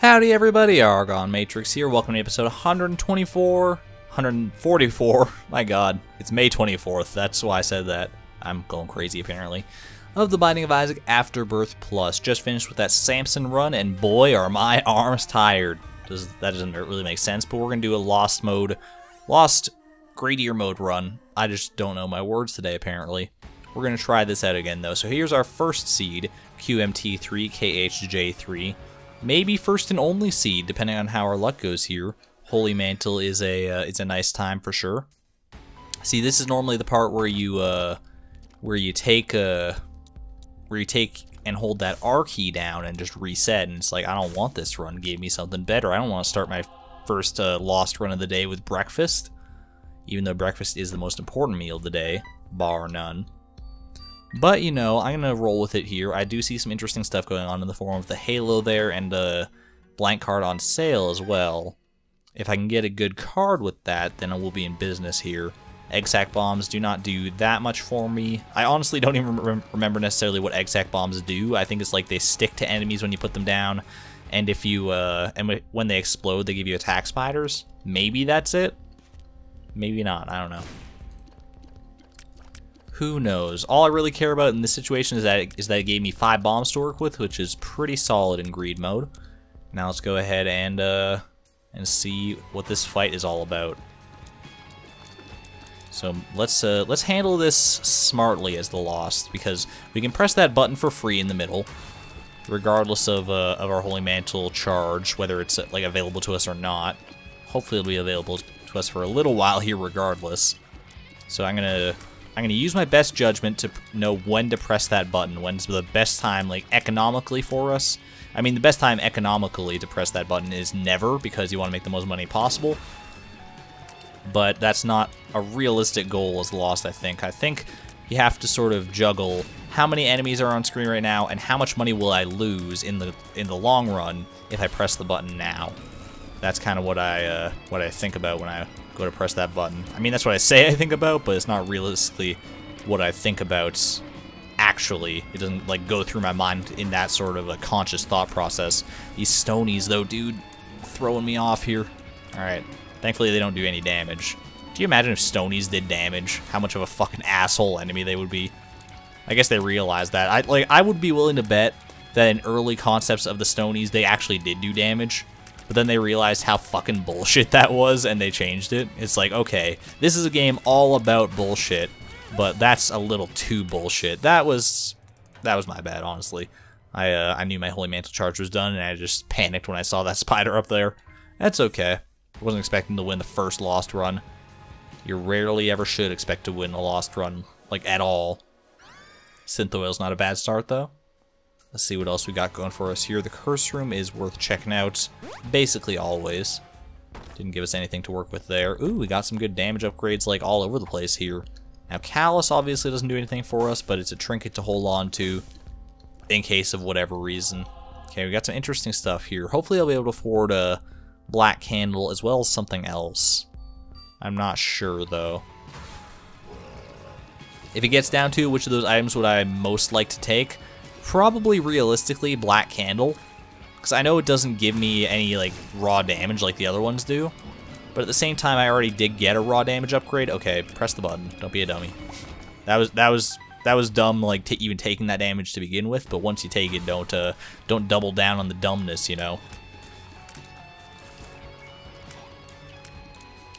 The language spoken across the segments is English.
Howdy everybody, ArgonMatrix here. Welcome to episode 144, my god, it's May 24th, that's why I said that. I'm going crazy apparently. Of The Binding of Isaac Afterbirth Plus. Just finished with that Samson run, and boy are my arms tired. That doesn't really make sense, but we're going to do a Lost Gradier mode run. I just don't know my words today apparently. We're going to try this out again though. So here's our first seed, QMT3, KHJ3. Maybe first and only seed, depending on how our luck goes here. Holy Mantle is it's a nice time for sure. See, this is normally the part where you take and hold that R key down and just reset. And it's like, I don't want this run. Gave me something better. I don't want to start my first lost run of the day with breakfast, even though breakfast is the most important meal of the day, bar none. But, you know, I'm going to roll with it here. I do see some interesting stuff going on in the form of the Halo there and a blank card on sale as well. If I can get a good card with that, then I will be in business here. Egg sack bombs do not do that much for me. I honestly don't even remember necessarily what egg sack bombs do. I think it's like they stick to enemies when you put them down. And if you, when they explode, they give you attack spiders. Maybe that's it. Maybe not. I don't know. Who knows? All I really care about in this situation is that it gave me 5 bombs to work with, which is pretty solid in greed mode. Now let's go ahead and see what this fight is all about. So let's handle this smartly as the Lost, because we can press that button for free in the middle, regardless of our Holy Mantle charge, whether it's like available to us or not. Hopefully it'll be available to us for a little while here, regardless. So I'm gonna use my best judgment to know when to press that button, when's the best time, like, economically for us. I mean, the best time economically to press that button is never, because you want to make the most money possible. But that's not a realistic goal as Lost, I think. I think you have to sort of juggle how many enemies are on screen right now and how much money will I lose in the long run if I press the button now. That's kind of what I think about when I go to press that button. I mean, that's what I say I think about, but it's not realistically what I think about actually. It doesn't, like, go through my mind in that sort of a conscious thought process. These stonies, though, dude, throwing me off here. Alright, thankfully they don't do any damage. Do you imagine if stonies did damage? How much of a fucking asshole enemy they would be? I guess they realize that. I would be willing to bet that in early concepts of the stonies, they actually did do damage. But then they realized how fucking bullshit that was, and they changed it. It's like, okay, this is a game all about bullshit, but that's a little too bullshit. That was my bad, honestly. I knew my Holy Mantle charge was done, and I just panicked when I saw that spider up there. That's okay. I wasn't expecting to win the first Lost run. You rarely ever should expect to win a Lost run, like, at all. Synth Oil's not a bad start, though. Let's see what else we got going for us here. The curse room is worth checking out, basically always. Didn't give us anything to work with there. Ooh, we got some good damage upgrades, like, all over the place here. Now, Callus obviously doesn't do anything for us, but it's a trinket to hold on to in case of whatever reason. Okay, we got some interesting stuff here. Hopefully I'll be able to afford a black candle as well as something else. I'm not sure, though. If it gets down to which of those items would I most like to take, probably realistically Black Candle, because I know it doesn't give me any, like, raw damage like the other ones do, but at the same time I already did get a raw damage upgrade. Okay, press the button. Don't be a dummy. That was dumb, like, even taking that damage to begin with, but once you take it, don't double down on the dumbness, you know.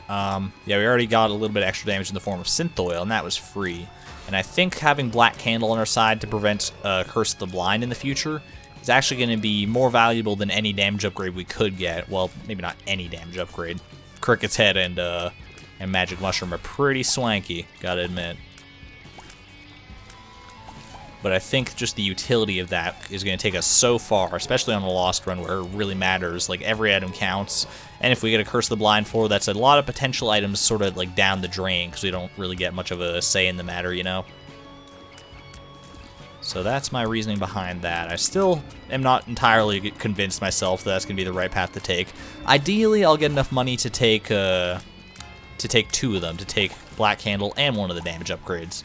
Yeah, we already got a little bit extra damage in the form of Synth Oil, and that was free. And I think having Black Candle on our side to prevent Curse of the Blind in the future is actually going to be more valuable than any damage upgrade we could get. Well, maybe not any damage upgrade. Cricket's Head and Magic Mushroom are pretty swanky, gotta admit. But I think just the utility of that is going to take us so far, especially on the Lost run where it really matters. Like, every item counts, and if we get a Curse of the Blind for, that's a lot of potential items sort of, like, down the drain, because we don't really get much of a say in the matter, you know? So that's my reasoning behind that. I still am not entirely convinced myself that that's going to be the right path to take. Ideally, I'll get enough money to take 2 of them, to take Black Candle and one of the damage upgrades.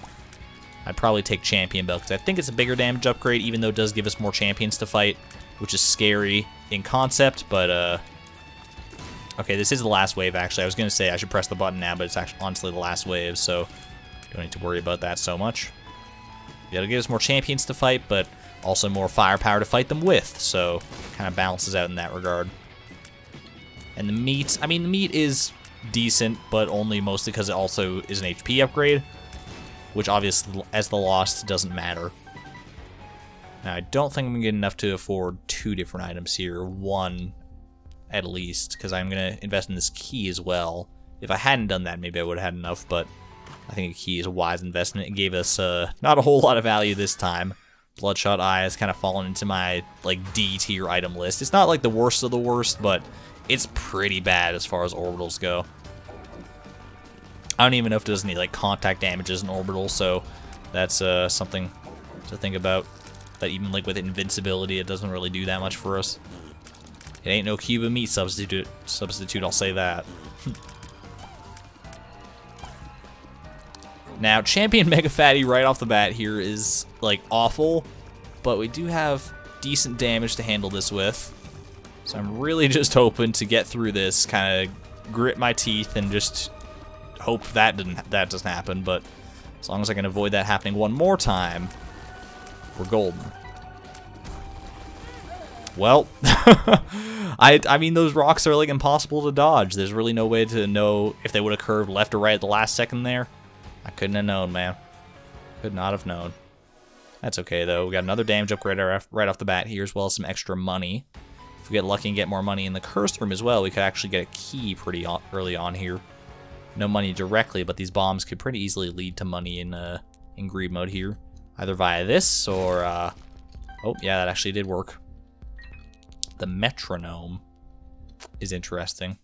I'd probably take Champion Belt, because I think it's a bigger damage upgrade, even though it does give us more champions to fight. which is scary in concept, but, okay, this is the last wave, actually. I was going to say I should press the button now, but it's actually honestly the last wave, so don't need to worry about that so much. It'll give us more champions to fight, but also more firepower to fight them with, so kind of balances out in that regard. And the meat, I mean, the meat is decent, but only mostly because it also is an HP upgrade, which obviously, as the Lost, doesn't matter. Now, I don't think I'm going to get enough to afford 2 different items here. 1, at least, because I'm going to invest in this key as well. If I hadn't done that, maybe I would have had enough, but I think a key is a wise investment. It gave us not a whole lot of value this time. Bloodshot Eye has kind of fallen into my, like, D tier item list. It's not, like, the worst of the worst, but it's pretty bad as far as orbitals go. I don't even know if it does any, like, contact damage as an orbital, so that's something to think about. That even, like, with invincibility, it doesn't really do that much for us. It ain't no Cuban meat substitute, I'll say that. Now, Champion Mega Fatty right off the bat here is, like, awful, but we do have decent damage to handle this with. So I'm really just hoping to get through this, kind of grit my teeth and just hope that doesn't happen, but as long as I can avoid that happening one more time, we're golden. Well, I mean, those rocks are, like, impossible to dodge. There's really no way to know if they would have curved left or right at the last second there. I couldn't have known, man. Could not have known. That's okay, though. We got another damage upgrade right off the bat here, as well as some extra money. If we get lucky and get more money in the cursed room as well, we could actually get a key pretty early on here. No money directly, but these bombs could pretty easily lead to money in greed mode here. Either via this or... oh, yeah, that actually did work. The metronome is interesting.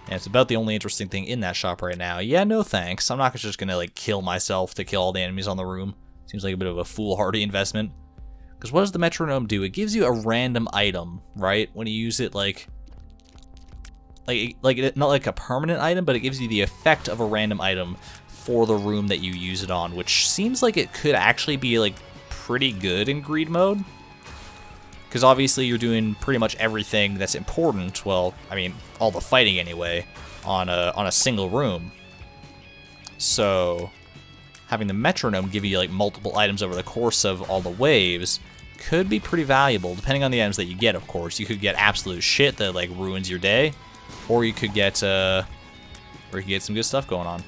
And it's about the only interesting thing in that shop right now. Yeah, no thanks. I'm not just gonna, like, kill myself to kill all the enemies on the room. Seems like a bit of a foolhardy investment. Because what does the metronome do? It gives you a random item, right? When you use it, like not like a permanent item, but it gives you the effect of a random item for the room that you use it on, which seems like it could actually be, like, pretty good in greed mode. Because obviously you're doing pretty much everything that's important, well, I mean, all the fighting anyway, on a single room. So, having the metronome give you, like, multiple items over the course of all the waves could be pretty valuable, depending on the items that you get, of course. You could get absolute shit that, like, ruins your day, or you could get some good stuff going on.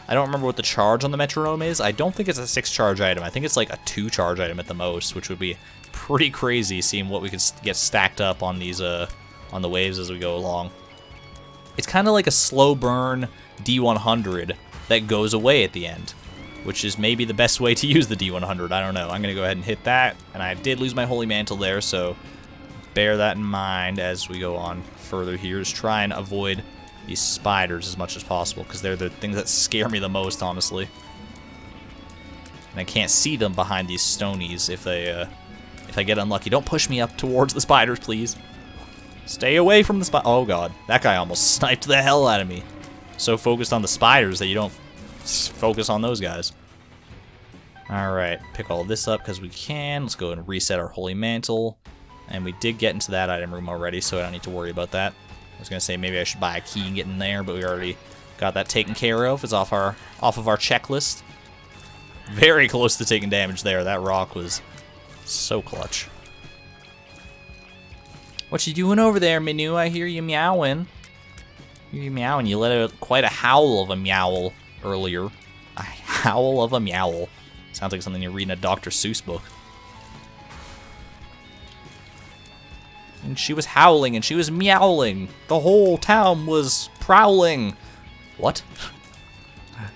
I don't remember what the charge on the metronome is. I don't think it's a 6 charge item. I think it's like a 2 charge item at the most, which would be pretty crazy seeing what we could get stacked up on these on the waves as we go along. It's kind of like a slow burn D100 that goes away at the end, which is maybe the best way to use the D100. I don't know. I'm going to go ahead and hit that, and I did lose my Holy Mantle there, so bear that in mind as we go on further here. Just try and avoid these spiders as much as possible, because they're the things that scare me the most, honestly. And I can't see them behind these stonies if I get unlucky. Don't push me up towards the spiders, please. Stay away from the oh god, that guy almost sniped the hell out of me. So focused on the spiders that you don't focus on those guys. Alright, pick all this up because we can. Let's go and reset our Holy Mantle. And we did get into that item room already, so I don't need to worry about that. I was going to say maybe I should buy a key and get in there, but we already got that taken care of. It's off of our checklist. Very close to taking damage there. That rock was so clutch. What you doing over there, Minu? I hear you meowing. You meowing. You let out quite a howl of a meowl earlier. A howl of a meowl. Sounds like something you're reading a Dr. Seuss book. And she was howling and she was meowling. The whole town was prowling. What?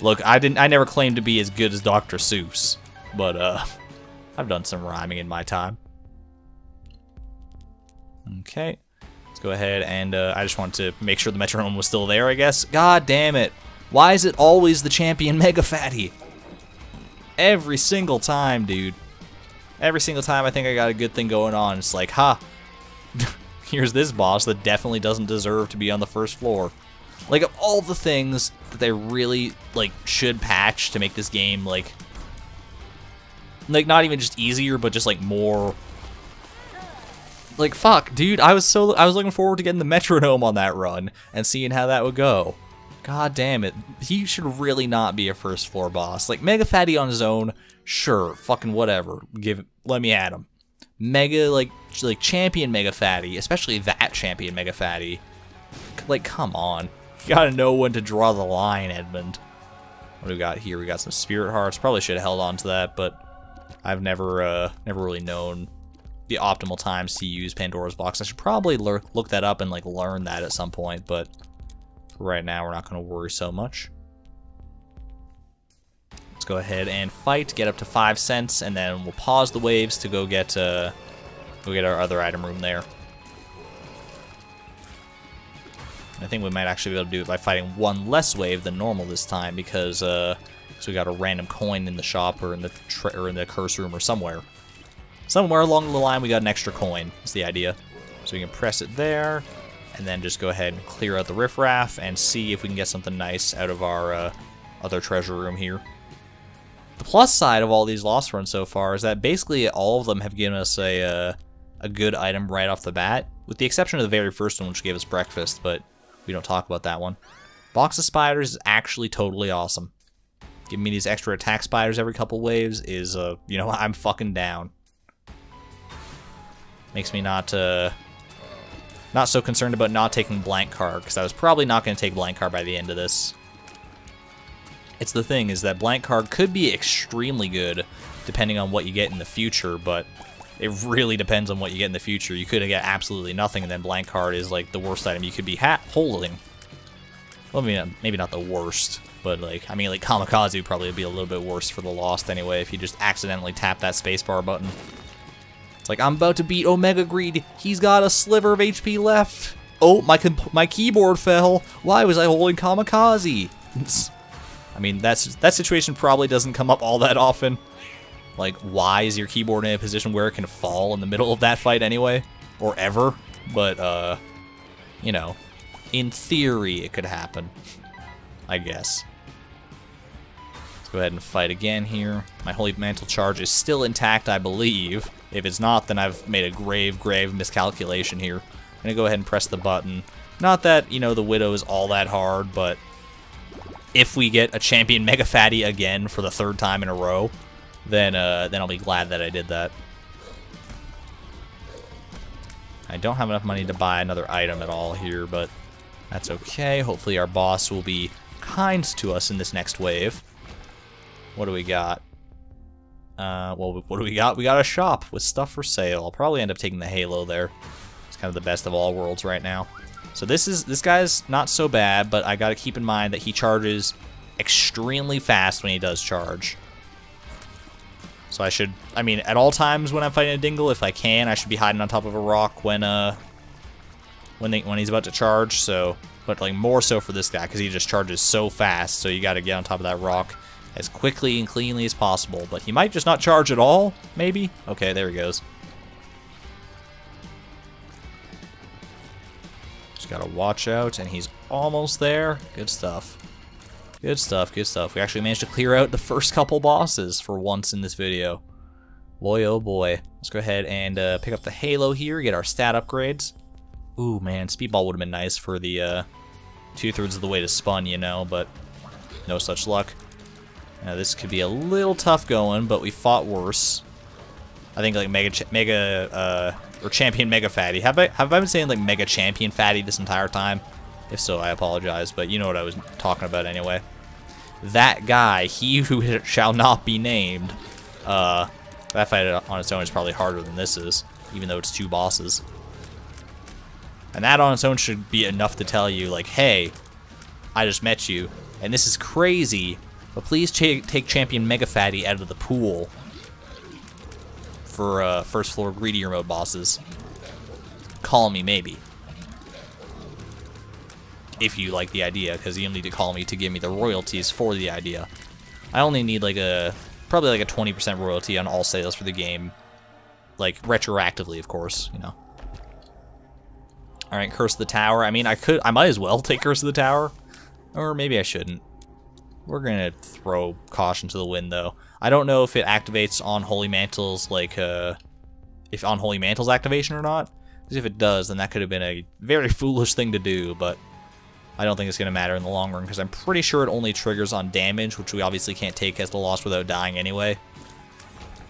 Look, I never claimed to be as good as Dr. Seuss, but I've done some rhyming in my time. Okay, let's go ahead and I just wanted to make sure the metronome was still there, I guess. God damn it. Why is it always the champion Mega Fatty? Every single time, dude. Every single time I think I got a good thing going on, it's like, ha. Here's this boss that definitely doesn't deserve to be on the first floor. Like, of all the things that they really, like, should patch to make this game, like, not even just easier, but just, like, more Like, fuck, dude, I was looking forward to getting the metronome on that run and seeing how that would go. God damn it. He should really not be a first floor boss. Like, Mega Fatty on his own, sure, fucking whatever. Let me at him. Mega, like champion Mega Fatty, especially that champion Mega Fatty. Like, come on. You gotta know when to draw the line, Edmund. What do we got here? We got some Spirit Hearts. Probably should have held on to that, but I've never really known the optimal times to use Pandora's Box. I should probably look that up and, like, learn that at some point, but for right now, we're not going to worry so much. Let's go ahead and fight, get up to 5 cents, and then we'll pause the waves to go get our other item room there. I think we might actually be able to do it by fighting one less wave than normal this time, because so we got a random coin in the shop or in the curse room or somewhere. Somewhere along the line we got an extra coin, is the idea. So we can press it there, and then just go ahead and clear out the riffraff and see if we can get something nice out of our other treasure room here. The plus side of all these Lost runs so far is that basically all of them have given us a good item right off the bat, with the exception of the very first one, which gave us breakfast, but we don't talk about that one. Box of Spiders is actually totally awesome. Giving me these extra attack spiders every couple waves is, you know, I'm fucking down. Makes me not so concerned about not taking blank card, because I was probably not going to take blank card by the end of this. It's the thing, is that blank card could be extremely good, depending on what you get in the future, but it really depends on what you get in the future. You could get absolutely nothing, and then blank card is, like, the worst item you could be holding. Well, I mean, maybe not the worst, but, like, I mean, like, Kamikaze would probably be a little bit worse for the Lost anyway, if you just accidentally tap that spacebar button. It's like, I'm about to beat Omega Greed. He's got a sliver of HP left. Oh, my keyboard fell. Why was I holding Kamikaze? I mean, that situation probably doesn't come up all that often. Like, why is your keyboard in a position where it can fall in the middle of that fight anyway? Or ever? But, you know, in theory it could happen, I guess. Let's go ahead and fight again here. My Holy Mantle charge is still intact, I believe. If it's not, then I've made a grave miscalculation here. I'm going to go ahead and press the button. Not that, you know, the Widow is all that hard, but if we get a champion Mega Fatty again for the 3rd time in a row, then I'll be glad that I did that. I don't have enough money to buy another item at all here, but that's okay. Hopefully our boss will be kind to us in this next wave. What do we got? Well, what do we got? We got a shop with stuff for sale. I'll probably end up taking the Halo there. It's kind of the best of all worlds right now. So this guy's not so bad, but I gotta keep in mind that he charges extremely fast when he does charge. So I mean, at all times when I'm fighting a Dingle, if I can, I should be hiding on top of a rock when he's about to charge. So, but like more so for this guy, because he just charges so fast. So you gotta get on top of that rock as quickly and cleanly as possible. But he might just not charge at all, maybe? Okay, there he goes. Just gotta watch out, and he's almost there. Good stuff. Good stuff, good stuff. We actually managed to clear out the first couple bosses for once in this video. Boy, oh boy. Let's go ahead and pick up the Halo here, get our stat upgrades. Ooh, man, Speedball would have been nice for the 2/3 of the way to Spun, you know, but no such luck. Now, this could be a little tough going, but we fought worse. I think, like, or Champion Mega Fatty. Have I been saying, like, Mega Champion Fatty this entire time? If so, I apologize, but you know what I was talking about anyway. That guy, he who shall not be named, that fight on its own is probably harder than this is, even though it's 2 bosses. And that on its own should be enough to tell you, like, hey, I just met you, and this is crazy, but please take Champion Mega Fatty out of the pool for first floor greedier mode bosses. Call me, maybe. If you like the idea, because you need to call me to give me the royalties for the idea. I only need like probably like a 20% royalty on all sales for the game, like retroactively, of course, you know. All right, Curse of the Tower. I mean, I might as well take Curse of the Tower, or maybe I shouldn't. We're gonna throw caution to the wind, though. I don't know if it activates on Holy Mantle's, like, if on Holy Mantle's activation or not. Because if it does, then that could have been a very foolish thing to do, but I don't think it's going to matter in the long run, because I'm pretty sure it only triggers on damage, which we obviously can't take as the loss without dying anyway.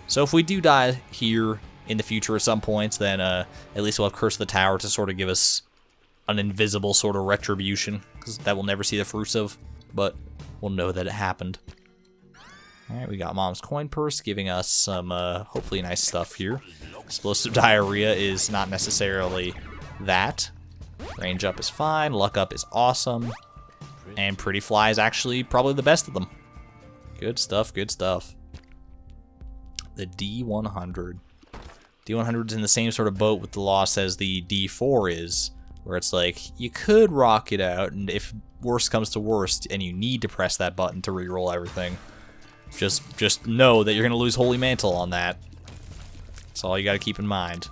So if we do die here in the future at some points, then at least we'll have Curse of the Tower to sort of give us an invisible sort of retribution, because that we'll never see the fruits of, but we'll know that it happened. Alright, we got Mom's Coin Purse giving us some hopefully nice stuff here. Explosive Diarrhea is not necessarily that. Range up is fine, luck up is awesome, and Pretty Fly is actually probably the best of them. Good stuff, good stuff. The D100. D100's in the same sort of boat with the loss as the D4 is, where it's like, you could rock it out, and if worst comes to worst, and you need to press that button to reroll everything, just know that you're going to lose Holy Mantle on that. That's all you got to keep in mind.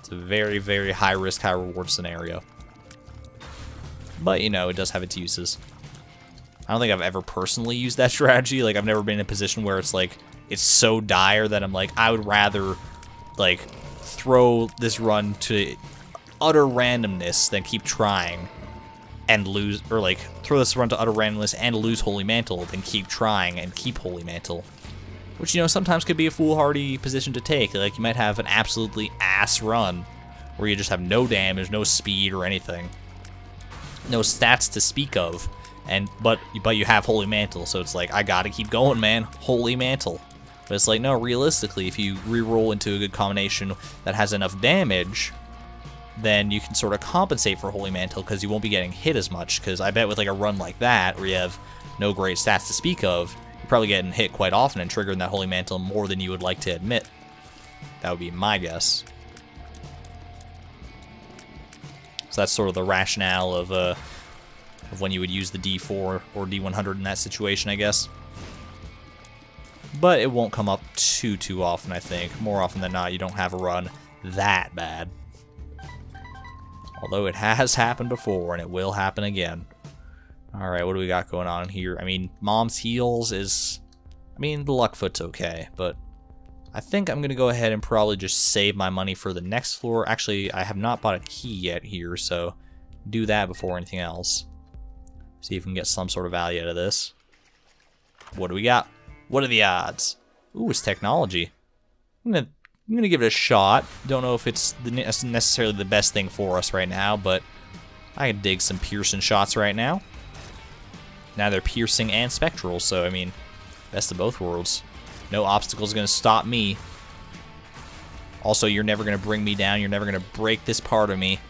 It's a very, very high risk, high reward scenario. But, you know, it does have its uses. I don't think I've ever personally used that strategy. Like, I've never been in a position where it's like, it's so dire that I'm like, I would rather, like, throw this run to utter randomness than keep trying and lose, or like, throw this run to utter randomness and lose Holy Mantle than keep trying and keep Holy Mantle. Which, you know, sometimes could be a foolhardy position to take. Like, you might have an absolutely ass run where you just have no damage, no speed or anything. No stats to speak of. But you have Holy Mantle, so it's like, I gotta keep going, man. Holy Mantle. But it's like, no, realistically, if you reroll into a good combination that has enough damage, then you can sort of compensate for Holy Mantle because you won't be getting hit as much. Because I bet with like a run like that, where you have no great stats to speak of, you're probably getting hit quite often and triggering that Holy Mantle more than you would like to admit. That would be my guess. So that's sort of the rationale of when you would use the D4 or D100 in that situation, I guess. But it won't come up too often, I think. More often than not, you don't have a run that bad. Although it has happened before, and it will happen again. Alright, what do we got going on here? I mean, Mom's Heals is... I mean, the Luckfoot's okay, but I think I'm going to go ahead and probably just save my money for the next floor. Actually, I have not bought a key yet here, so do that before anything else. See if we can get some sort of value out of this. What do we got? What are the odds? Ooh, it's technology. I'm gonna give it a shot. Don't know if it's necessarily the best thing for us right now, but I can dig some piercing shots right now. Now they're piercing and spectral, so I mean, best of both worlds. No obstacle's gonna stop me. Also, you're never gonna bring me down. You're never gonna break this part of me.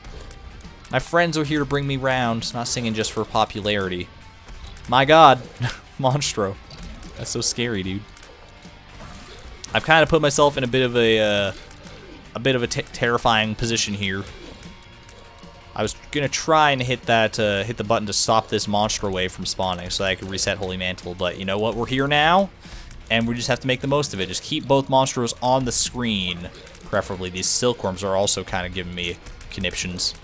My friends are here to bring me round, not singing just for popularity. My god, Monstro. That's so scary, dude. I've kind of put myself in a bit of a terrifying position here. I was gonna try and hit the button to stop this Monstro wave from spawning, so that I could reset Holy Mantle. But you know what? We're here now, and we just have to make the most of it. Just keep both Monstros on the screen, preferably. These Silkworms are also kind of giving me conniptions,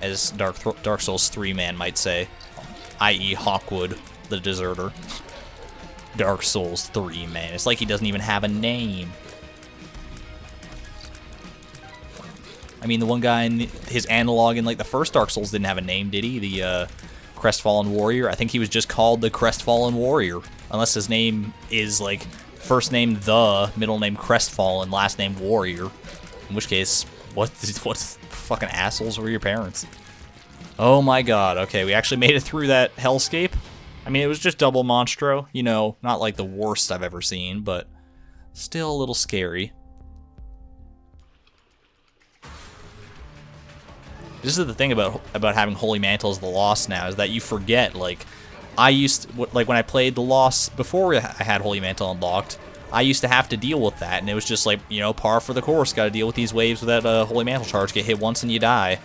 as Dark Souls 3 man might say, i.e. Hawkwood, the Deserter. Dark Souls 3 man. It's like he doesn't even have a name. I mean, the one guy in his analog in like the first Dark Souls didn't have a name, did he? The Crestfallen Warrior. I think he was just called the Crestfallen Warrior, unless his name is like first name the, middle name Crestfallen, last name Warrior. In which case, what fucking assholes were your parents? Oh my god. Okay, we actually made it through that hellscape. I mean, it was just double Monstro. You know, not like the worst I've ever seen, but still a little scary. This is the thing about having Holy Mantle as the Lost now, is that you forget, like, like when I played the Lost before I had Holy Mantle unlocked, I used to have to deal with that, and it was just like, you know, par for the course, gotta deal with these waves without a Holy Mantle charge, get hit once and you die.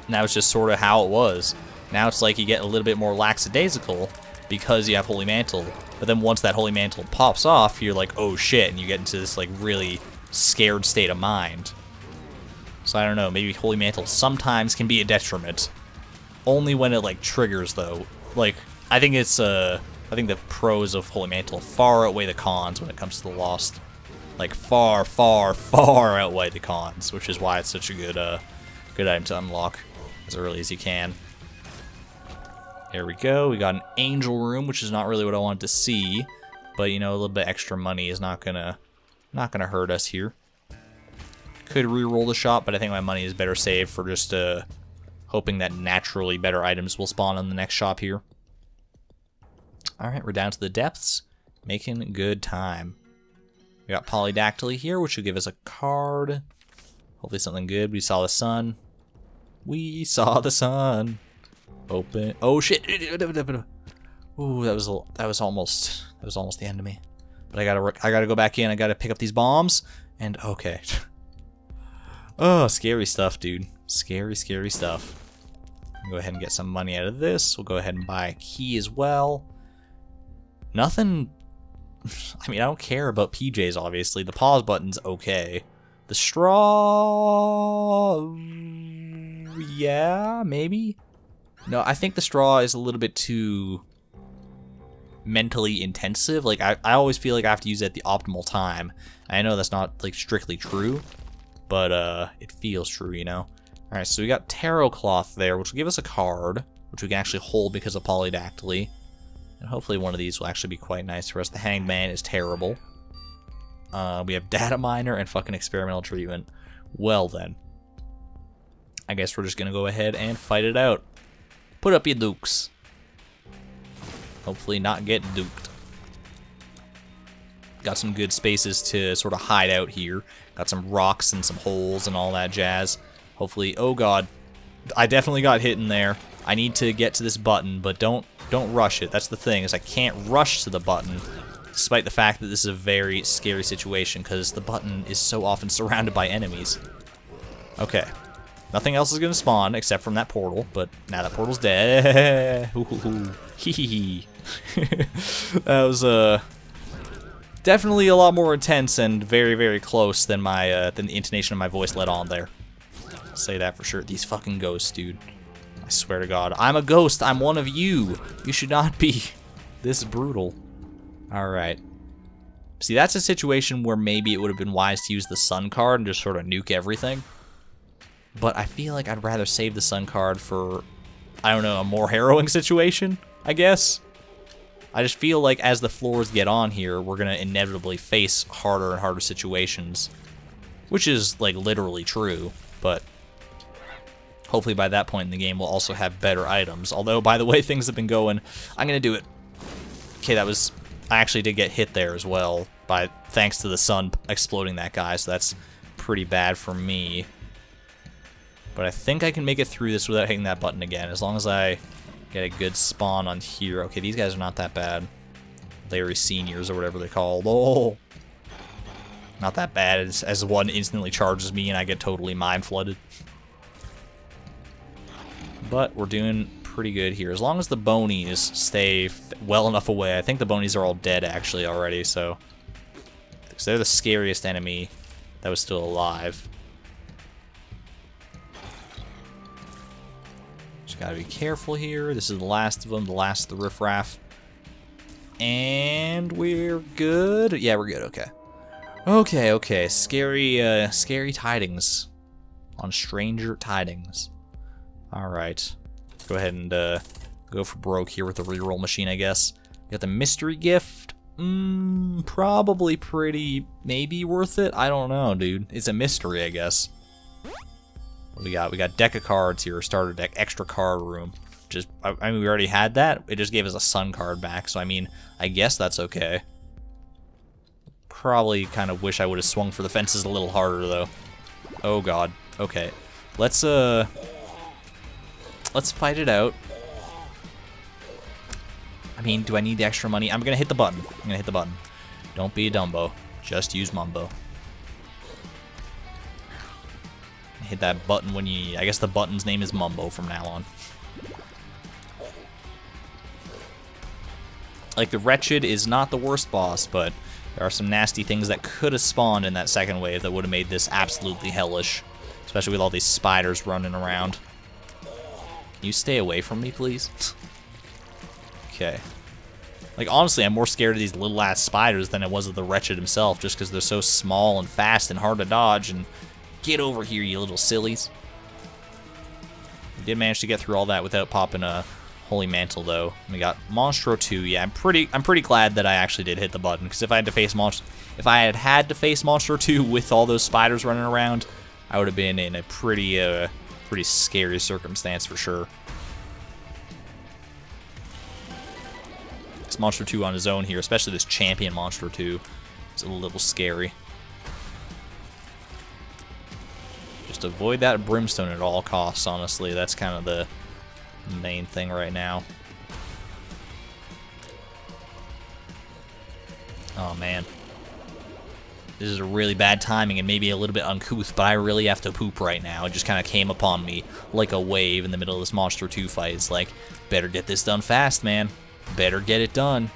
And that was just sort of how it was. Now it's like you get a little bit more lackadaisical because you have Holy Mantle, but then once that Holy Mantle pops off, you're like, oh shit, and you get into this like really scared state of mind. So I don't know, maybe Holy Mantle sometimes can be a detriment. Only when it like triggers though. Like, I think it's I think the pros of Holy Mantle far outweigh the cons when it comes to the Lost. like far, far, far outweigh the cons, which is why it's such a good good item to unlock as early as you can. There we go. We got an angel room, which is not really what I wanted to see, but you know, a little bit extra money is not gonna hurt us here. Could re-roll the shop, but I think my money is better saved for just hoping that naturally better items will spawn in the next shop here. Alright, we're down to the depths. Making good time. We got Polydactyly here, which will give us a card. Hopefully something good. We saw the sun. We saw the sun. Open. Oh shit! Ooh, that was almost the end of me. But I gotta go back in. I gotta pick up these bombs. And okay. Oh, scary stuff, dude. Scary, scary stuff. Go ahead and get some money out of this. We'll go ahead and buy a key as well. Nothing. I mean, I don't care about PJs, obviously. The pause button's okay. The straw. Yeah, maybe. No, I think the straw is a little bit too mentally intensive. Like, I always feel like I have to use it at the optimal time. I know that's not, like, strictly true, but it feels true, you know? Alright, so we got Tarot Cloth there, which will give us a card, which we can actually hold because of Polydactyly. And hopefully one of these will actually be quite nice for us. The Hanged Man is terrible. We have Data Miner and fucking Experimental Treatment. Well then. I guess we're just gonna go ahead and fight it out. Put up your dukes. Hopefully not get duked. Got some good spaces to sort of hide out here. Got some rocks and some holes and all that jazz. Hopefully, oh god. I definitely got hit in there. I need to get to this button, but don't rush it. That's the thing, is I can't rush to the button, despite the fact that this is a very scary situation, because the button is so often surrounded by enemies. Okay. Nothing else is going to spawn, except from that portal, but now that portal's dead. Hee. That was, definitely a lot more intense and very, very close than than the intonation of my voice let on there. I'll say that for sure. These fucking ghosts, dude. I swear to God. I'm a ghost. I'm one of you. You should not be this brutal. Alright. See, that's a situation where maybe it would have been wise to use the sun card and just sort of nuke everything. But I feel like I'd rather save the sun card for, I don't know, a more harrowing situation, I guess. I just feel like as the floors get on here, we're going to inevitably face harder and harder situations. Which is, like, literally true, but hopefully by that point in the game we'll also have better items. Although, by the way things have been going, I'm going to do it. Okay, I actually did get hit there as well, thanks to the sun exploding that guy, so that's pretty bad for me. But I think I can make it through this without hitting that button again, as long as I get a good spawn on here. Okay, these guys are not that bad. Larry Seniors or whatever they're called. Oh, not that bad as one instantly charges me and I get totally mind flooded. But we're doing pretty good here. As long as the bonies stay well enough away. I think the bonies are all dead actually already, so they're the scariest enemy that was still alive. Just gotta be careful here. This is the last of them, the last of the riffraff. And we're good. Yeah, we're good, okay. Okay. Scary tidings on Stranger Tidings. Alright. Go ahead and go for broke here with the reroll machine, I guess. Got the mystery gift. Probably pretty, maybe worth it. I don't know, dude. It's a mystery, I guess. What we got deck of cards here, starter deck, extra card room. Just, I mean, we already had that. It just gave us a sun card back, so I mean, I guess that's okay. Probably kind of wish I would have swung for the fences a little harder, though. Oh god. Okay. Let's fight it out. I mean, do I need the extra money? I'm gonna hit the button. Don't be a Dumbo. Just use Mumbo. Hit that button when you... I guess the button's name is Mumbo from now on. Like, the Wretched is not the worst boss, but there are some nasty things that could have spawned in that second wave that would have made this absolutely hellish. Especially with all these spiders running around. Can you stay away from me, please? Okay. Like, honestly, I'm more scared of these little-ass spiders than I was of the Wretched himself, just because they're so small and fast and hard to dodge, and get over here, you little sillies. We did manage to get through all that without popping a Holy Mantle, though. We got Monstro 2. Yeah, I'm pretty glad that I actually did hit the button, because if I had to face Monstro 2 with all those spiders running around, I would have been in a pretty scary circumstance for sure. This Monstro 2 on his own here, especially this Champion Monstro 2, is a little scary. Just avoid that Brimstone at all costs, honestly. That's kind of the main thing right now. Oh, man. This is a really bad timing and maybe a little bit uncouth, but I really have to poop right now. It just kind of came upon me like a wave in the middle of this Monstro 2 fight. It's like, better get this done fast, man. Better get it done.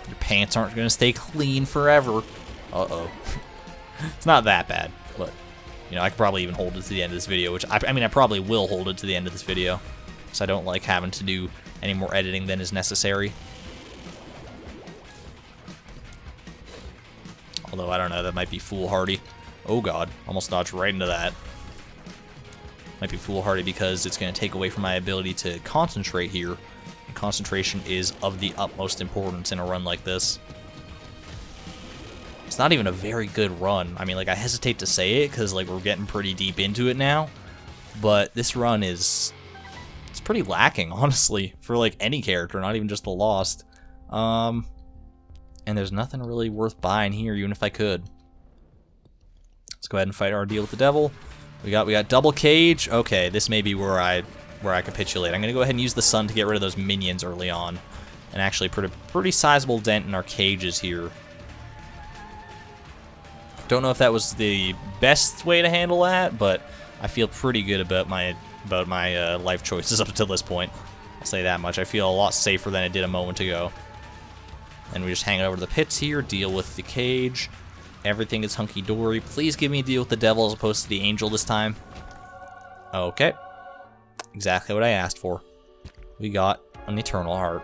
Your pants aren't going to stay clean forever. Uh-oh. It's not that bad, but, you know, I could probably even hold it to the end of this video, which, I mean, I probably will hold it to the end of this video, because I don't like having to do any more editing than is necessary. Although, I don't know, that might be foolhardy. Oh god, almost dodged right into that. Might be foolhardy because it's going to take away from my ability to concentrate here. And concentration is of the utmost importance in a run like this. It's not even a very good run. I mean, like, I hesitate to say it because, like, we're getting pretty deep into it now. But this run is... it's pretty lacking, honestly, for, like, any character, not even just the Lost. And there's nothing really worth buying here, even if I could. Let's go ahead and fight our deal with the devil. We got double cage. Okay, this may be where I capitulate. I'm gonna go ahead and use the sun to get rid of those minions early on, and actually put a pretty sizable dent in our cages here. Don't know if that was the best way to handle that, but I feel pretty good about my life choices up until this point. I'll say that much. I feel a lot safer than I did a moment ago. And we just hang over to the pits here, deal with the cage. Everything is hunky-dory. Please give me a deal with the devil as opposed to the angel this time. Okay. Exactly what I asked for. We got an Eternal Heart.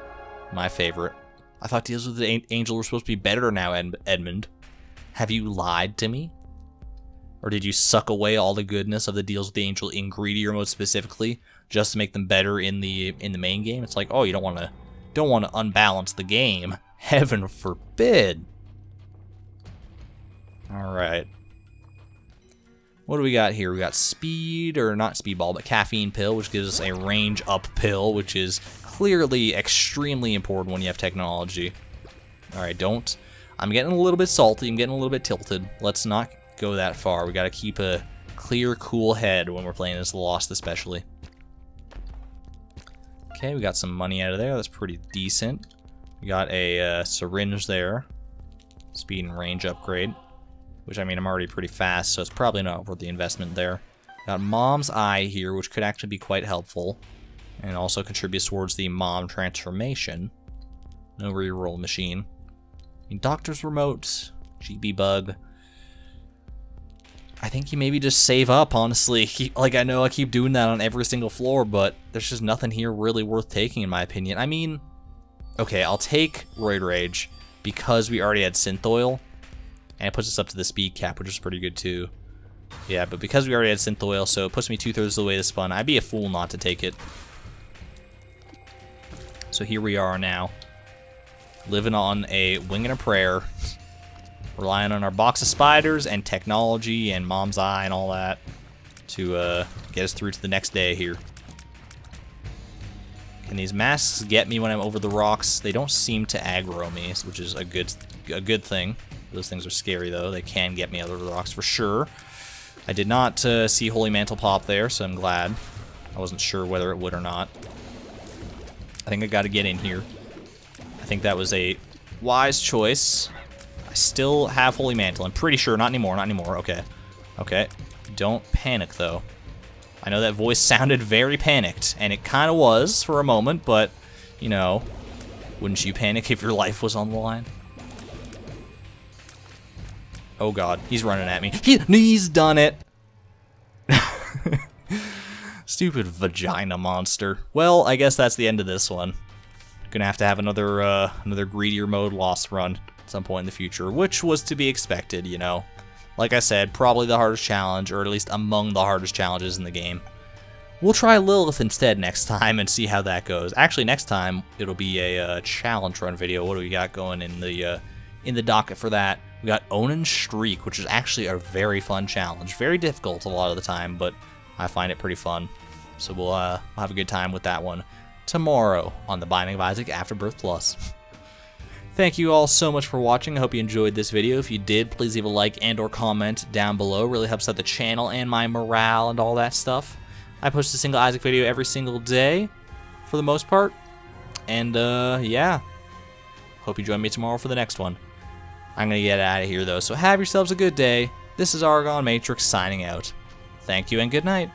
My favorite. I thought deals with the angel were supposed to be better now, Edmund. Have you lied to me? Or did you suck away all the goodness of the deals with the angel in greedier mode specifically, just to make them better in the main game? It's like, oh, you don't want to unbalance the game. Heaven forbid. Alright. What do we got here? We got speed, or not speedball, but caffeine pill, which gives us a range up pill, which is clearly extremely important when you have technology. Alright, I'm getting a little bit salty, I'm getting a little bit tilted. Let's not go that far. We gotta keep a clear, cool head when we're playing as Lost, especially. Okay, we got some money out of there. That's pretty decent. We got a syringe there. Speed and range upgrade. Which, I mean, I'm already pretty fast, so it's probably not worth the investment there. Got Mom's Eye here, which could actually be quite helpful. And also contributes towards the Mom transformation. No reroll machine. I mean, Doctor's Remote. GB Bug. I think you maybe just save up, honestly. Like, I know I keep doing that on every single floor, but there's just nothing here really worth taking, in my opinion. I mean, okay, I'll take Roid Rage because we already had Synth Oil. And it puts us up to the speed cap, which is pretty good too. Yeah, but because we already had Synth Oil, so it puts me 2/3 of the way to spun. I'd be a fool not to take it. So here we are now. Living on a wing and a prayer. Relying on our box of spiders and technology and Mom's Eye and all that to get us through to the next day here. Can these masks get me when I'm over the rocks? They don't seem to aggro me, which is a good thing. Those things are scary, though. They can get me over the rocks for sure. I did not see Holy Mantle pop there, so I'm glad. I wasn't sure whether it would or not. I think I got to get in here. I think that was a wise choice. I still have Holy Mantle. I'm pretty sure. Not anymore. Not anymore. Okay. Okay. Don't panic, though. I know that voice sounded very panicked, and it kind of was for a moment, but, you know, wouldn't you panic if your life was on the line? Oh god, he's running at me. He's done it. Stupid vagina monster. Well, I guess that's the end of this one. Gonna have to have another another greedier mode lost run at some point in the future, which was to be expected, you know. Like I said, probably the hardest challenge, or at least among the hardest challenges in the game. We'll try Lilith instead next time and see how that goes. Actually, next time it'll be a challenge run video. What do we got going in the docket for that? We got Onin's Streak, which is actually a very fun challenge. Very difficult a lot of the time, but I find it pretty fun. So we'll have a good time with that one tomorrow on The Binding of Isaac Afterbirth Plus. Thank you all so much for watching. I hope you enjoyed this video. If you did, please leave a like and or comment down below. It really helps out the channel and my morale and all that stuff. I post a single Isaac video every single day, for the most part. And, yeah. Hope you join me tomorrow for the next one. I'm going to get out of here, though, so have yourselves a good day. This is ArgonMatrix signing out. Thank you and good night.